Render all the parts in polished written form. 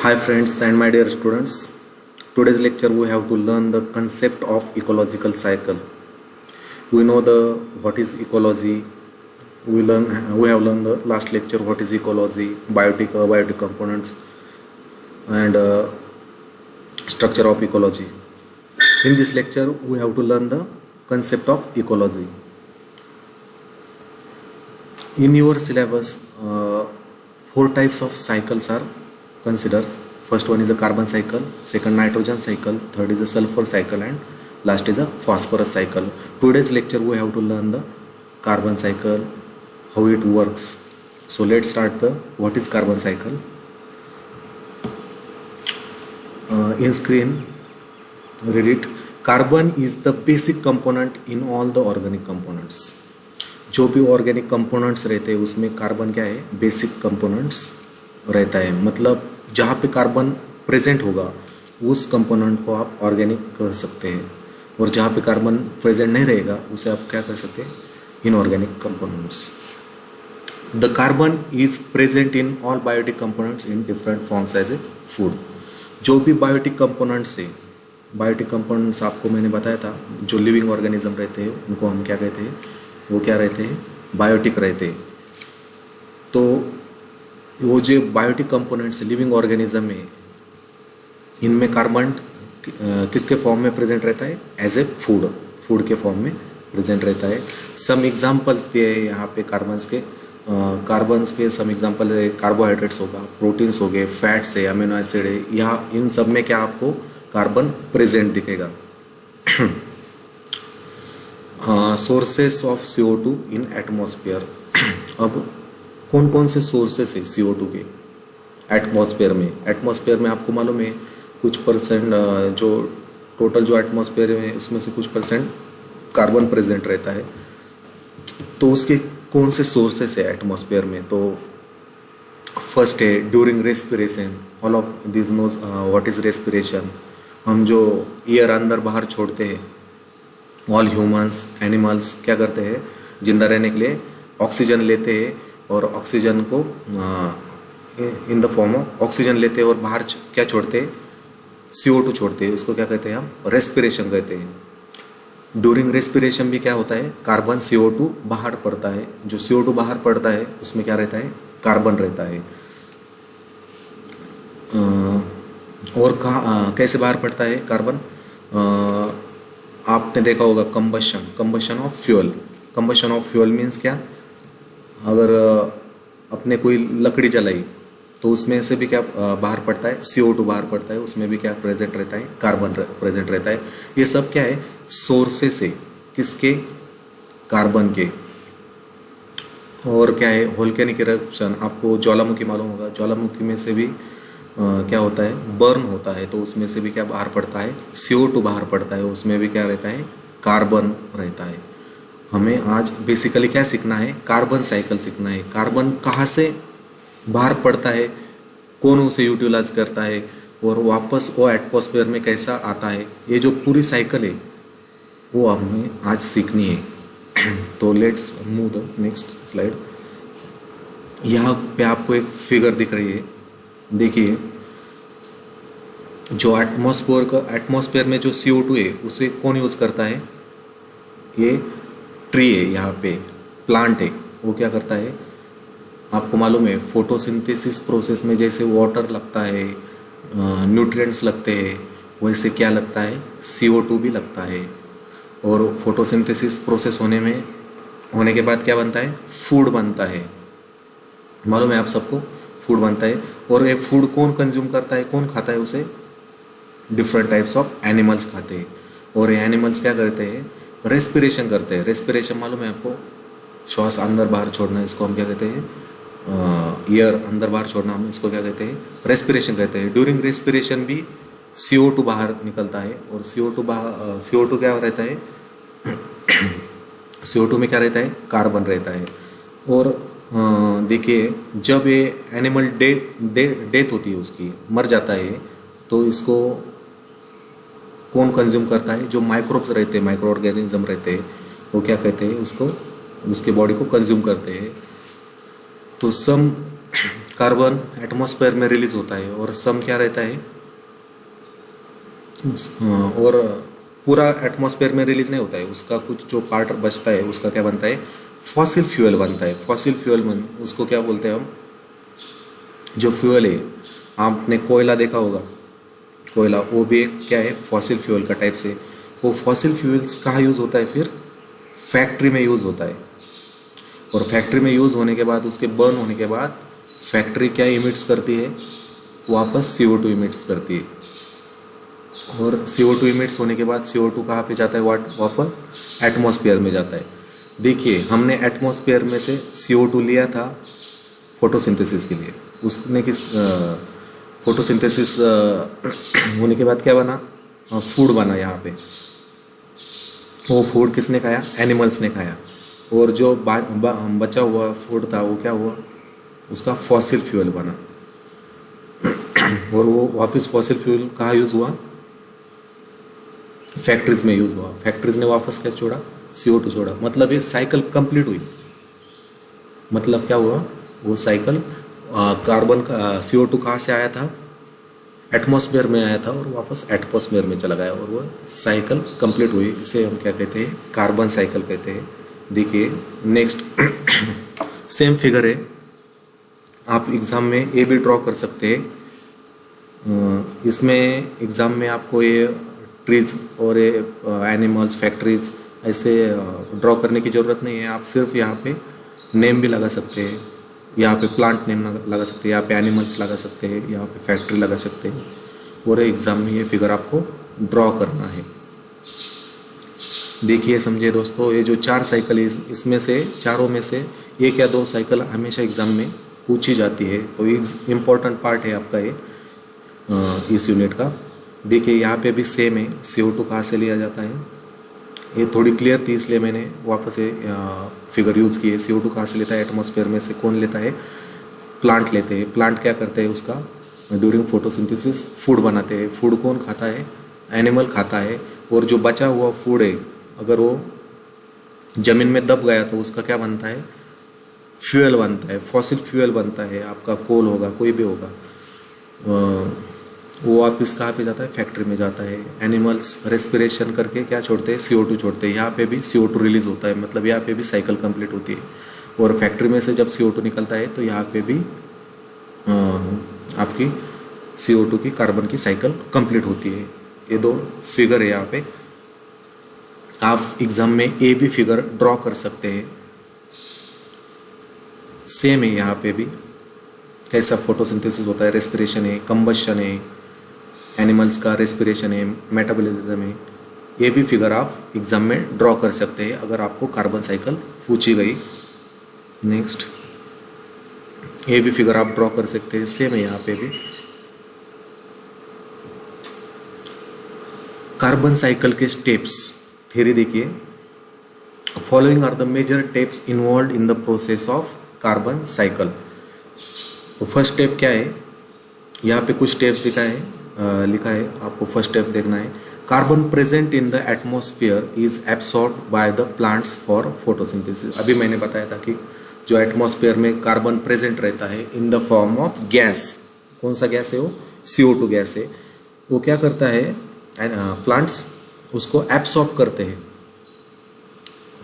Hi friends and my dear students, today's lecture we have to learn the concept of ecological cycle. We know the what is ecology. We have learned the last lecture what is ecology, biotic components and structure of ecology. In this lecture we have to learn the concept of ecology. In your syllabus, four types of cycles are considered. First one is a carbon cycle, second nitrogen cycle, third is a sulfur cycle, and last is a phosphorus cycle. Today's lecture we have to learn the carbon cycle, how it works. So let's start the what is carbon cycle. In screen, read it. Carbon is the basic component in all the organic components. जो भी organic components रहते हैं उसमें carbon क्या है, basic components रहता है. मतलब जहाँ पे कार्बन प्रेजेंट होगा उस कंपोनेंट को आप ऑर्गेनिक कह सकते हैं, और जहाँ पे कार्बन प्रेजेंट नहीं रहेगा उसे आप क्या कह सकते हैं, inorganic components. The carbon is present in all biotic components in different forms as a food. जो भी बायोटिक कंपोनेंट्स है, बायोटिक कंपोनेंट्स आपको मैंने बताया था, जो लिविंग ऑर्गेनिज्म रहते हैं उनको हम क्या कहते हैं, वो क्या रहते हैं, बायोटिक रहते हैं. तो वो जो बायोटिक कंपोनेंट्स लिविंग ऑर्गेनिज्म में, इनमें कार्बन किसके फॉर्म में प्रेजेंट रहता है, एज ए फूड के फॉर्म में प्रेजेंट रहता है. सम एग्जांपल्स दिए हैं यहाँ पे कार्बन्स के सम एग्जांपल है, कार्बोहाइड्रेट्स होगा, प्रोटीन्स हो गए, फैट्स है, अमीनो एसिड है. यहाँ इन सब में क्या आपको कार्बन प्रेजेंट दिखेगा. Sources of CO2 in atmosphere. अब कौन कौन से सोर्सेस है CO2 के एटमॉस्फेयर में. एटमॉस्फेयर में आपको मालूम है कुछ परसेंट, जो टोटल जो एटमॉस्फेयर है उसमें से कुछ परसेंट कार्बन प्रेजेंट रहता है. तो उसके कौन से सोर्सेस है एटमॉस्फेयर में. तो फर्स्ट है during respiration. All of this knows what is respiration. हम जो एयर अंदर बाहर छोड़ते हैं, ऑल ह्यूमंस एनिमल्स क्या करते हैं, जिंदा रहने के लिए ऑक्सीजन लेते हैं, और ऑक्सीजन को in the form of oxygen लेते हैं और बाहर क्या छोड़ते हैं, CO2 छोड़ते हैं. इसको क्या कहते हैं, हम रेस्पिरेशन कहते हैं. ड्यूरिंग रेस्पिरेशन भी क्या होता है, कार्बन CO2 बाहर पड़ता है. जो CO2 बाहर पड़ता है उसमें क्या रहता है, कार्बन रहता है. और कैसे बाहर पड़ता है कार्बन, आपने देखा होगा combustion of fuel. Combustion of fuel means क्या, अगर अपने कोई लकड़ी जलाई तो उसमें से भी क्या बाहर पड़ता है, CO2 बाहर पड़ता है. उसमें भी क्या प्रेजेंट रहता है, कार्बन प्रेजेंट रहता है. ये सब क्या है, सोर्सेस है किसके, कार्बन के. और क्या है, वोल्केनिक इरप्शन. आपको ज्वालामुखी मालूम होगा, ज्वालामुखी में से भी क्या होता है, बर्न होता है. तो उसमें से भी क्या बाहर पड़ता है, CO2 बाहर पड़ता है. उसमें भी क्या रहता है, कार्बन रहता है. हमें आज बेसिकली क्या सीखना है, कार्बन साइकिल सीखना है. कार्बन कहाँ से बाहर पड़ता है, कौन उसे यूटिलाइज करता है, और वापस वो एटमॉस्फेयर में कैसा आता है. ये जो पूरी साइकिल है वो हमें आज सीखनी है. तो let's move the next slide. यहाँ पे आपको एक फिगर दिख रही है. देखिए, जो एटमॉस्फेयर में जो CO2 है उसे कौन यूज़ करता है, ये ट्री है, यहाँ पे प्लांट है. वो क्या करता है, आपको मालूम है, फोटोसिंथेसिस प्रोसेस में जैसे वाटर लगता है, न्यूट्रिएंट्स लगते हैं, वैसे क्या लगता है, CO2 भी लगता है. और फोटोसिंथेसिस प्रोसेस होने के बाद क्या बनता है, फूड बनता है. मालूम है आप सबको, फूड बनता है. और ये फूड कौन कंज्यूम करता है, कौन खाता है उसे, डिफरेंट टाइप्स ऑफ एनिमल्स खाते हैं. और ये एनिमल्स क्या करते हैं, रेस्पिरेशन करते हैं. रेस्पिरेशन मालूम है आपको, श्वास अंदर बाहर छोड़ना, इसको हम क्या कहते हैं, एयर अंदर बाहर छोड़ना, हम इसको क्या कहते हैं, रेस्पिरेशन कहते हैं. ड्यूरिंग रेस्पिरेशन भी CO2 बाहर निकलता है. और CO2 क्या रहता है, CO2 में क्या रहता है, कार्बन रहता है. और देखिए, जब ये एनिमल डेथ होती है, उसकी मर जाता है, तो इसको कौन कंज्यूम करता है, जो माइक्रोब्स रहते हैं, माइक्रो ऑर्गेनिज्म रहते हैं, वो क्या कहते हैं, उसको उसके बॉडी को कंज्यूम करते हैं. तो सम कार्बन एटमॉस्फेयर में रिलीज होता है और सम क्या रहता है, और पूरा एटमॉस्फेयर में रिलीज नहीं होता है, उसका कुछ जो पार्ट बचता है उसका क्या बनता है, फॉसिल फ्यूल बनता है। फॉसिल फ्यूल उसको क्या बोलते हैं हम, जो फ्यूल है, आपने कोयला देखा होगा, कोयला वो भी एक क्या है, फॉसिल फ्यूल का टाइप से। वो फॉसिल फ्यूल्स कहाँ यूज़ होता है, फिर फैक्ट्री में यूज़ होता है। और फैक्ट्री में यूज़ होने के बाद, उसके बर्न होने के बाद फैक्ट्री क्या इमिट्स करती है, वापस CO2 इमिट्स करती है। और CO2 इमिट्स होने के बाद CO2 कहाँ पे जाता है, वापस एटमॉस्फेयर में जाता है। देखिए हमने एटमॉस्फेयर में से CO2 लिया था फोटोसिंथेसिस के लिए, उसने किस फोटोसिंथेसिस होने के बाद क्या बना, फूड बना यहाँ पे। वो फूड किसने खाया, एनिमल्स ने खाया। और जो बचा हुआ फूड था वो क्या हुआ, उसका फॉसिल फ्यूल बना। और वो वापस फॉसिल फ्यूल कहाँ यूज़ हुआ, फैक्ट्रीज में यूज़ हुआ। फैक्ट्रीज ने वापस क्या छोड़ा, CO2 छोड़ा। मतलब ये साइकिल कंप्लीट हुई। मतलब क्या हुआ, वो साइकिल कार्बन का CO2 कहाँ से आया था, एटमॉस्फेयर में आया था और वापस एटमॉस्फेयर में चला गया, और वो साइकिल कंप्लीट हुई। इसे हम क्या कहते हैं, कार्बन साइकिल कहते हैं। देखिए नेक्स्ट सेम फिगर है, आप एग्ज़ाम में ये भी ड्रॉ कर सकते हैं। इसमें एग्ज़ाम में आपको ये ट्रीज और ये एनिमल्स, फैक्ट्रीज ऐसे ड्रॉ करने की ज़रूरत नहीं है। आप सिर्फ यहाँ पे नेम भी लगा सकते हैं, यहाँ पे प्लांट नेम लगा सकते हैं, यहाँ पे एनिमल्स लगा सकते हैं, यहाँ पे फैक्ट्री लगा सकते हैं। और एग्ज़ाम में ये फिगर आपको ड्रॉ करना है। देखिए समझिए दोस्तों, ये जो 4 साइकिल है, इसमें से चारों में से 1 या 2 साइकिल हमेशा एग्ज़ाम में पूछी जाती है। तो इम्पोर्टेंट पार्ट है आपका ये इस यूनिट का। देखिए यहाँ पे भी सेम है, CO2 कहाँ से लिया जाता है, ये थोड़ी क्लियर थी इसलिए मैंने वापस से फिगर यूज़ की है। CO2 कहाँ से लेता है, एटमॉस्फेयर में से। कौन लेता है, प्लांट लेते हैं। प्लांट क्या करते हैं, उसका ड्यूरिंग फोटोसिंथेसिस फूड बनाते हैं। फूड कौन खाता है, एनिमल खाता है। और जो बचा हुआ फूड है, अगर वो ज़मीन में दब गया तो उसका क्या बनता है, फ्यूल बनता है, फॉसिल फ्यूल बनता है। आपका कोल होगा, कोई भी होगा, वो वापस कहाँ पे जाता है, फैक्ट्री में जाता है। एनिमल्स रेस्पिरेशन करके क्या छोड़ते हैं, CO2 छोड़ते हैं। यहाँ पे भी CO2 रिलीज होता है, मतलब यहाँ पे भी साइकिल कंप्लीट होती है। और फैक्ट्री में से जब CO2 निकलता है तो यहाँ पे भी आपकी CO2 की, कार्बन की साइकिल कंप्लीट होती है। ये 2 फिगर है यहाँ पे। आप एग्ज़ाम में ये भी फिगर ड्रॉ कर सकते हैं। सेम है यहाँ पे भी, कैसा फोटोसिंथेसिस होता है, रेस्पिरेशन है, कंबशन है, एनिमल्स का रेस्पिरेशन है, मेटाबॉलिज्म है। ये भी फिगर आप एग्ज़ाम में ड्रॉ कर सकते हैं अगर आपको कार्बन साइकिल पूछी गई। नेक्स्ट ये भी फिगर आप ड्रॉ कर सकते हैं, सेम है यहाँ पे भी। कार्बन साइकिल के स्टेप्स थ्योरी देखिए, following are the major steps involve in the process of carbon cycle. तो फर्स्ट स्टेप क्या है, यहाँ पे कुछ स्टेप्स लिखा है, आपको फर्स्ट स्टेप देखना है। Carbon present in the atmosphere is absorbed by the plants for photosynthesis. अभी मैंने बताया था कि जो एटमॉस्फेयर में कार्बन प्रेजेंट रहता है in the form of gas. कौन सा गैस है वो, CO2 गैस है। वो क्या करता है, प्लांट्स उसको एब्सॉर्ब करते हैं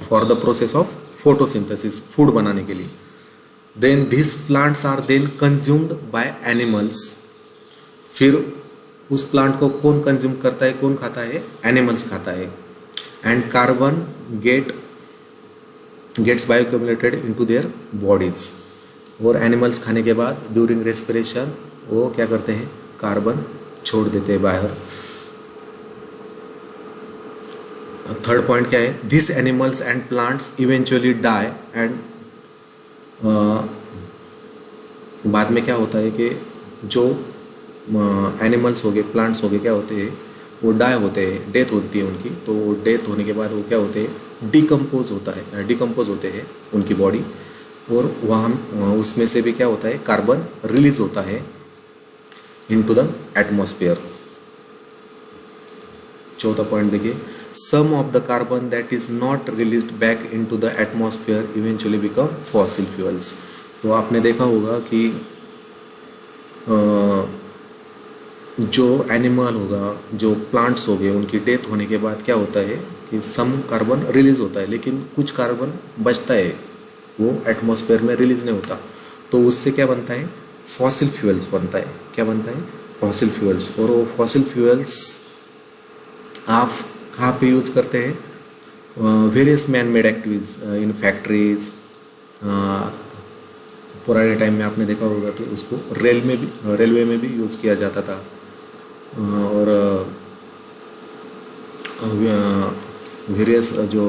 for the process of photosynthesis, food बनाने के लिए। Then this plants are then consumed by animals. फिर उस प्लांट को कौन कंज्यूम करता है, कौन खाता है, एनिमल्स खाता है। And carbon gets bioaccumulated into their bodies. और एनिमल्स खाने के बाद ड्यूरिंग रेस्पिरेशन वो क्या करते हैं, कार्बन छोड़ देते हैं बाहर। थर्ड पॉइंट क्या है, this animals and plants eventually die. And बाद में क्या होता है कि जो एनिमल्स हो गए, प्लांट्स हो गए, क्या होते हैं, वो डाई होते हैं, डेथ होती है उनकी। तो डेथ होने के बाद वो क्या होते हैं, डिकम्पोज होते हैं उनकी बॉडी। और वहाँ उसमें से भी क्या होता है, कार्बन रिलीज होता है इनटू द एटमॉस्फेयर। चौथा पॉइंट देखिए, some of the carbon that is not released back into the atmosphere eventually become fossil fuels. तो आपने देखा होगा कि जो एनिमल होगा, जो प्लांट्स हो गए, उनकी डेथ होने के बाद क्या होता है कि सम कार्बन रिलीज होता है, लेकिन कुछ कार्बन बचता है, वो एटमॉस्फेयर में रिलीज नहीं होता। तो उससे क्या बनता है, फॉसिल फ्यूल्स बनता है। क्या बनता है, फॉसिल फ्यूल्स। और वो फॉसिल फ्यूल्स आप कहाँ पे यूज़ करते हैं, various man made activities in factories. पुराने टाइम में आपने देखा होगा तो उसको रेलवे में भी यूज़ किया जाता था। और वेरियस जो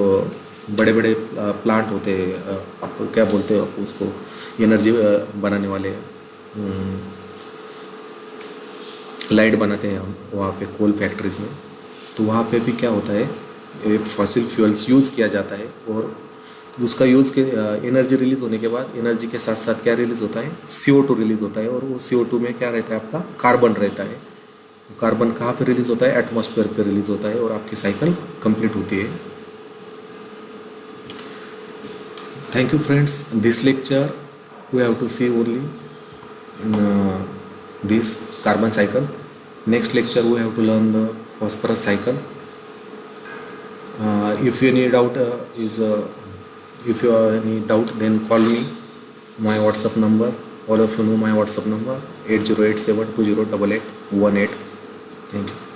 बड़े बड़े प्लांट होते हैं, आपको क्या बोलते हो आप उसको, एनर्जी बनाने वाले, लाइट बनाते हैं हम वहाँ पे कोल फैक्ट्रीज में। तो वहाँ पे भी क्या होता है, फॉसिल फ्यूल्स यूज़ किया जाता है। और उसका यूज़ के एनर्जी रिलीज होने के बाद एनर्जी के साथ साथ क्या रिलीज होता है, CO2 रिलीज होता है। और वो CO2 में क्या रहता है, आपका कार्बन रहता है। कार्बन कहाँ पे रिलीज होता है, एटमॉस्फेयर पे रिलीज होता है, और आपकी साइकिल कंप्लीट होती है। Thank you friends, this lecture we have to see only this carbon cycle. Next lecture we have to learn the phosphorus cycle. If you any doubt if you have any doubt, then call me. My WhatsApp number, all of you know my WhatsApp number, 8087208818. Thank you.